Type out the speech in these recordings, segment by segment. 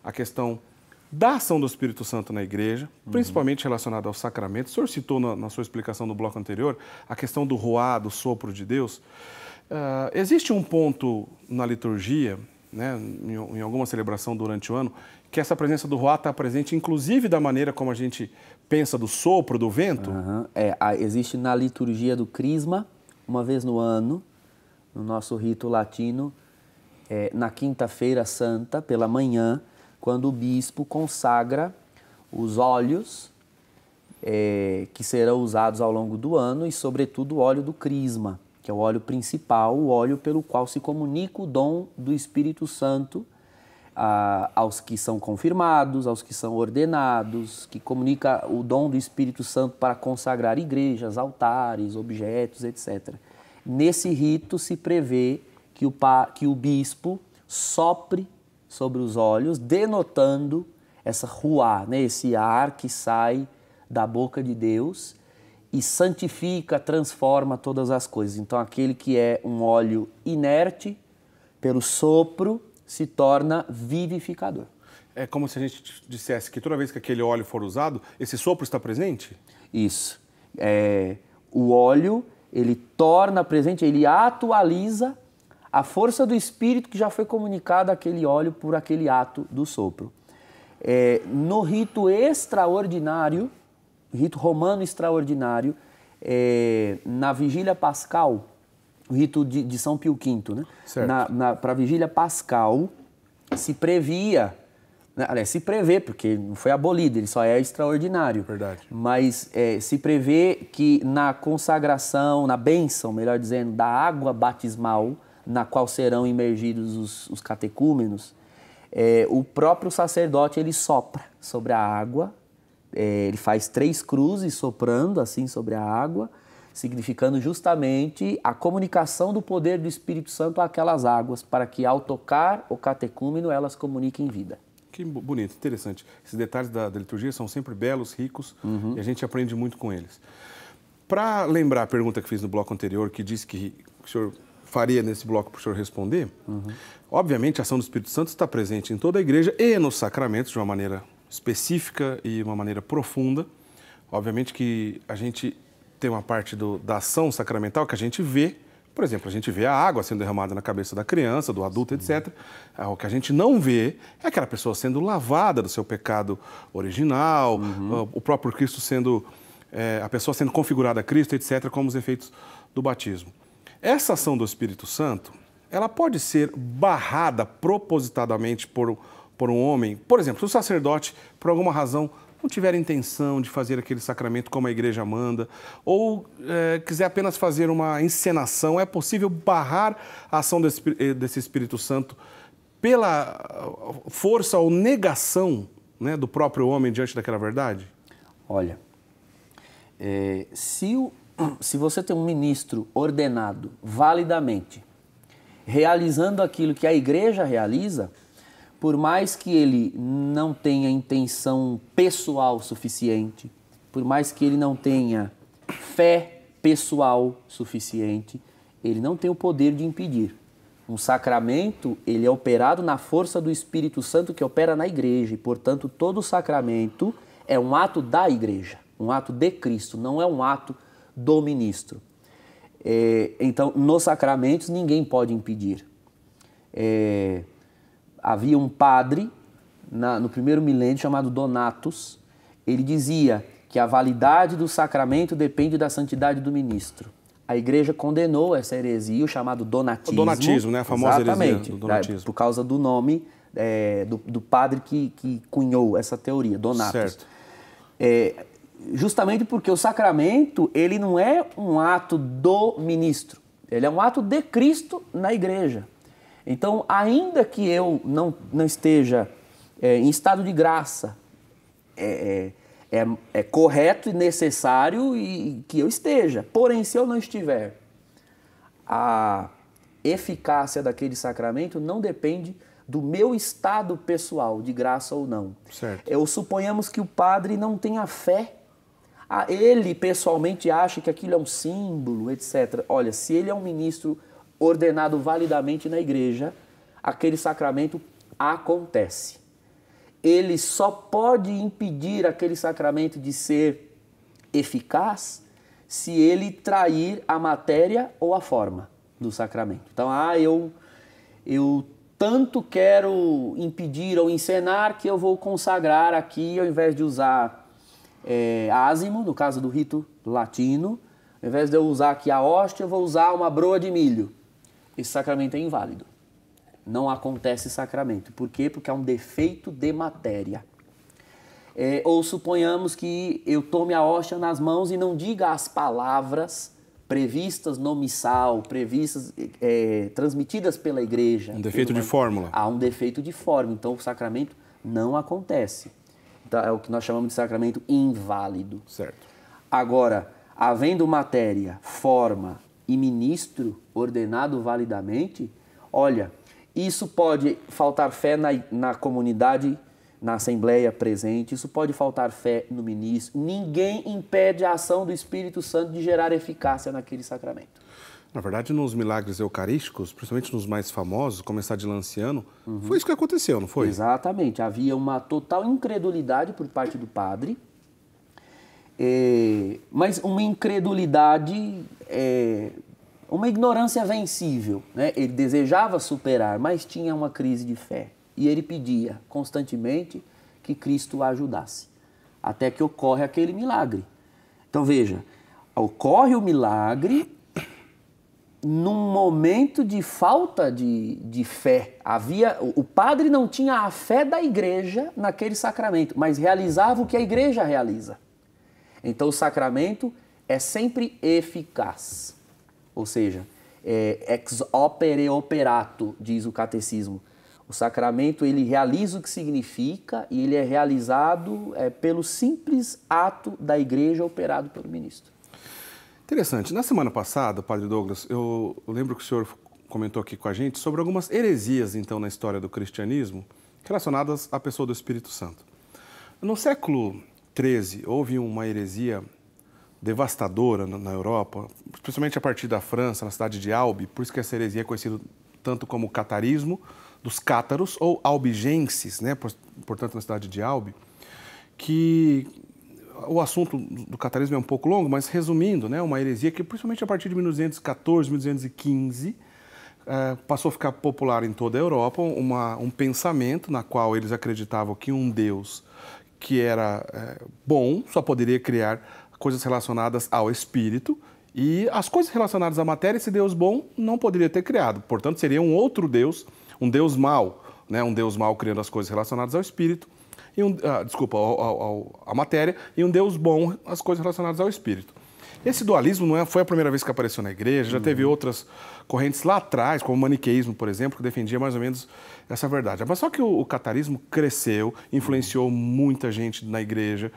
a questão da ação do Espírito Santo na igreja, principalmente relacionada aos sacramentos. O senhor citou na sua explicação no bloco anterior a questão do ruá, do sopro de Deus. Existe um ponto na liturgia, né, em alguma celebração durante o ano, que essa presença do ruá está presente, inclusive da maneira como a gente pensa do sopro, do vento? Existe na liturgia do Crisma, uma vez no ano, no nosso rito latino, na quinta-feira santa, pela manhã, quando o bispo consagra os óleos que serão usados ao longo do ano e, sobretudo, o óleo do Crisma, que é o óleo principal, o óleo pelo qual se comunica o dom do Espírito Santo aos que são confirmados, aos que são ordenados, que comunica o dom do Espírito Santo para consagrar igrejas, altares, objetos, etc. Nesse rito se prevê que o bispo sopre sobre os olhos, denotando essa ruá, né? Esse ar que sai da boca de Deus e santifica, transforma todas as coisas. Então, aquele que é um óleo inerte, pelo sopro, se torna vivificador. É como se a gente dissesse que toda vez que aquele óleo for usado, esse sopro está presente? Isso. O óleo, ele torna presente, ele atualiza a força do Espírito que já foi comunicada àquele óleo por aquele ato do sopro. No rito extraordinário, rito romano extraordinário, na vigília pascal, o rito de São Pio V, né? Para a vigília pascal, se previa, né? Aliás, se prevê, porque não foi abolido, ele só é extraordinário. Verdade. Mas se prevê que na consagração, na bênção, melhor dizendo, da água batismal, na qual serão imergidos os catecúmenos, o próprio sacerdote ele sopra sobre a água, ele faz 3 cruzes soprando assim sobre a água, significando justamente a comunicação do poder do Espírito Santo àquelas águas, para que ao tocar o catecúmeno elas comuniquem vida. Que bonito, interessante. Esses detalhes da liturgia são sempre belos, ricos, e a gente aprende muito com eles. Para lembrar a pergunta que fiz no bloco anterior, que disse que o senhor faria nesse bloco para o senhor responder, obviamente a ação do Espírito Santo está presente em toda a igreja e nos sacramentos de uma maneira específica e uma maneira profunda. Obviamente que a gente tem uma parte da ação sacramental que a gente vê, por exemplo, a gente vê a água sendo derramada na cabeça da criança, do adulto, etc. O que a gente não vê é aquela pessoa sendo lavada do seu pecado original, o próprio Cristo sendo, a pessoa sendo configurada a Cristo, etc., como os efeitos do batismo. Essa ação do Espírito Santo, ela pode ser barrada propositadamente por um homem. Por exemplo, se o sacerdote, por alguma razão, não tiver intenção de fazer aquele sacramento como a igreja manda, ou quiser apenas fazer uma encenação, é possível barrar a ação desse Espírito Santo pela força ou negação, né, do próprio homem diante daquela verdade? Olha, se você tem um ministro ordenado validamente, realizando aquilo que a igreja realiza, por mais que ele não tenha intenção pessoal suficiente, por mais que ele não tenha fé pessoal suficiente, ele não tem o poder de impedir. Um sacramento, ele é operado na força do Espírito Santo que opera na igreja, e, portanto, todo sacramento é um ato da igreja, um ato de Cristo, não é um ato do ministro. Então, nos sacramentos, ninguém pode impedir. Havia um padre, no primeiro milênio, chamado Donatus. Ele dizia que a validade do sacramento depende da santidade do ministro. A igreja condenou essa heresia, o chamado donatismo. O donatismo, né? A famosa heresia do donatismo. Por causa do nome do padre que cunhou essa teoria, Donatus. Certo. Justamente porque o sacramento, ele não é um ato do ministro, ele é um ato de Cristo na igreja. Então, ainda que eu não esteja em estado de graça, é correto e necessário que eu esteja. Porém, se eu não estiver, a eficácia daquele sacramento não depende do meu estado pessoal, de graça ou não. Certo. Suponhamos que o padre não tenha fé. Ele pessoalmente acha que aquilo é um símbolo, etc. Olha, se ele é um ministro ordenado validamente na igreja, aquele sacramento acontece. ele só pode impedir aquele sacramento de ser eficaz se ele trair a matéria ou a forma do sacramento. Então, eu tanto quero impedir ou encenar que eu vou consagrar aqui, ao invés de usar ázimo, no caso do rito latino, ao invés de eu usar aqui a hóstia, eu vou usar uma broa de milho. Esse sacramento é inválido. Não acontece sacramento. Por quê? Porque é um defeito de matéria. Ou suponhamos que eu tome a hóstia nas mãos e não diga as palavras previstas no missal, transmitidas pela igreja. Um defeito de fórmula. Há um defeito de forma. Então o sacramento não acontece. Então, é o que nós chamamos de sacramento inválido. Certo. Agora, havendo matéria, forma e ministro ordenado validamente, olha, isso pode faltar fé na comunidade, na assembleia presente, isso pode faltar fé no ministro. Ninguém impede a ação do Espírito Santo de gerar eficácia naquele sacramento. Na verdade, nos milagres eucarísticos, principalmente nos mais famosos, como essa de Lanciano, foi isso que aconteceu, não foi? Exatamente. Havia uma total incredulidade por parte do padre, mas uma incredulidade, uma ignorância vencível, né? Ele desejava superar, mas tinha uma crise de fé. E ele pedia constantemente que Cristo o ajudasse, até que ocorre aquele milagre. Então veja, ocorre o milagre num momento de falta de fé. O padre não tinha a fé da igreja naquele sacramento, mas realizava o que a igreja realiza. Então o sacramento é sempre eficaz. Ou seja, ex opere operato, diz o catecismo. O sacramento, ele realiza o que significa e ele é realizado pelo simples ato da igreja operado pelo ministro. Interessante. Na semana passada, Padre Douglas, eu lembro que o senhor comentou aqui com a gente sobre algumas heresias, então, na história do cristianismo, relacionadas à pessoa do Espírito Santo. No século XIII, houve uma heresia devastadora na Europa, especialmente a partir da França, na cidade de Albi, por isso que essa heresia é conhecida tanto como catarismo dos cátaros, ou albigenses, né? Portanto, na cidade de Albi, que o assunto do catarismo é um pouco longo, mas resumindo, né, uma heresia que, principalmente a partir de 1214, 1215, passou a ficar popular em toda a Europa, um pensamento na qual eles acreditavam que um Deus que era bom só poderia criar coisas relacionadas ao Espírito, e as coisas relacionadas à matéria, esse Deus bom não poderia ter criado. Portanto, seria um outro Deus, um Deus mau, né, um Deus mau criando as coisas relacionadas ao Espírito, a matéria, e um Deus bom, as coisas relacionadas ao Espírito. Esse dualismo não foi a primeira vez que apareceu na igreja, já teve outras correntes lá atrás, como o maniqueísmo, por exemplo, que defendia mais ou menos essa verdade. Mas só que o catarismo cresceu, influenciou muita gente na igreja.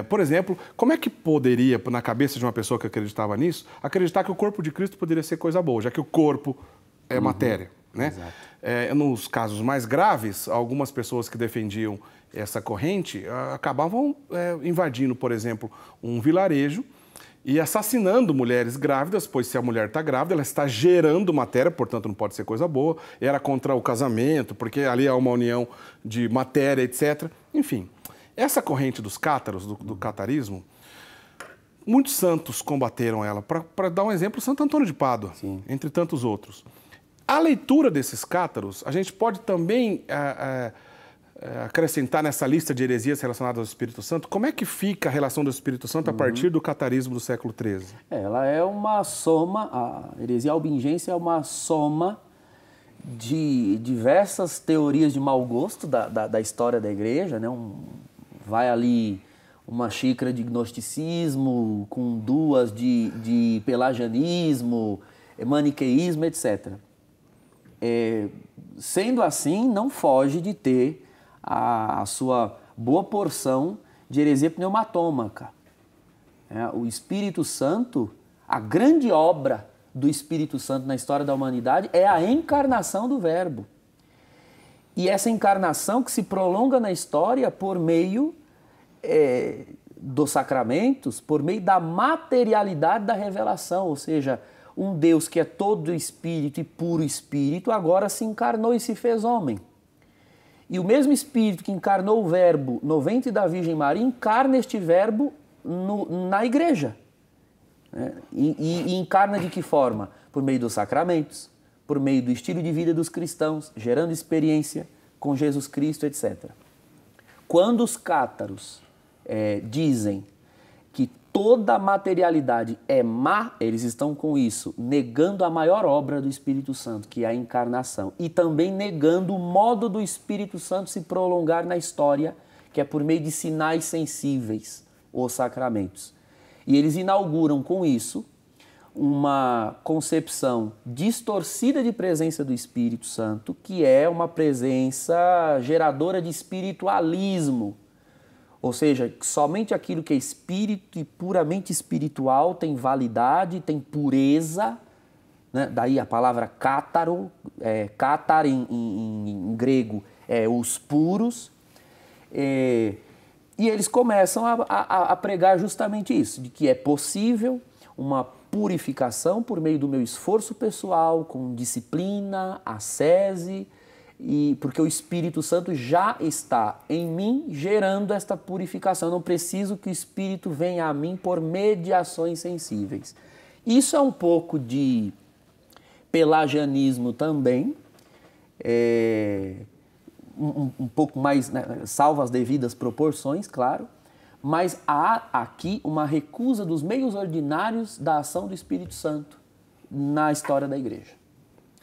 Por exemplo, como é que poderia, na cabeça de uma pessoa que acreditava nisso, acreditar que o corpo de Cristo poderia ser coisa boa, já que o corpo é matéria, né? Nos casos mais graves, algumas pessoas que defendiam essa corrente acabavam invadindo, por exemplo, um vilarejo e assassinando mulheres grávidas, pois se a mulher está grávida, ela está gerando matéria, portanto não pode ser coisa boa. Era contra o casamento, porque ali há uma união de matéria, etc. Enfim, essa corrente dos cátaros, do catarismo, muitos santos combateram ela. Para dar um exemplo, Santo Antônio de Pádua, entre tantos outros. A leitura desses cátaros, a gente pode também acrescentar nessa lista de heresias relacionadas ao Espírito Santo. Como é que fica a relação do Espírito Santo a partir do catarismo do século XIII? Ela é uma soma, a heresia albingense é uma soma de diversas teorias de mau gosto da história da igreja, né? Vai ali uma xícara de gnosticismo, com duas de pelagianismo, maniqueísmo, etc. Sendo assim, não foge de ter a sua boa porção de heresia pneumatômaca. O Espírito Santo, a grande obra do Espírito Santo na história da humanidade é a encarnação do Verbo. E essa encarnação que se prolonga na história por meio dos sacramentos, por meio da materialidade da revelação, ou seja, um Deus que é todo Espírito e puro Espírito, agora se encarnou e se fez homem. E o mesmo Espírito que encarnou o Verbo no ventre da Virgem Maria, encarna este Verbo na igreja. Né? E encarna de que forma? Por meio dos sacramentos, por meio do estilo de vida dos cristãos, gerando experiência com Jesus Cristo, etc. Quando os cátaros dizem que toda a materialidade é má, eles estão com isso, negando a maior obra do Espírito Santo, que é a encarnação, e também negando o modo do Espírito Santo se prolongar na história, que é por meio de sinais sensíveis, os sacramentos. E eles inauguram com isso uma concepção distorcida de presença do Espírito Santo, que é uma presença geradora de espiritualismo. Ou seja, somente aquilo que é espírito e puramente espiritual tem validade, tem pureza, né? Daí a palavra cátaro, cátar em grego é os puros, e eles começam a pregar justamente isso, de que é possível uma purificação por meio do meu esforço pessoal, com disciplina, ascese, porque o Espírito Santo já está em mim gerando esta purificação. Eu não preciso que o Espírito venha a mim por mediações sensíveis. Isso é um pouco de pelagianismo também, um pouco mais, né, salvo as devidas proporções, claro, mas há aqui uma recusa dos meios ordinários da ação do Espírito Santo na história da Igreja.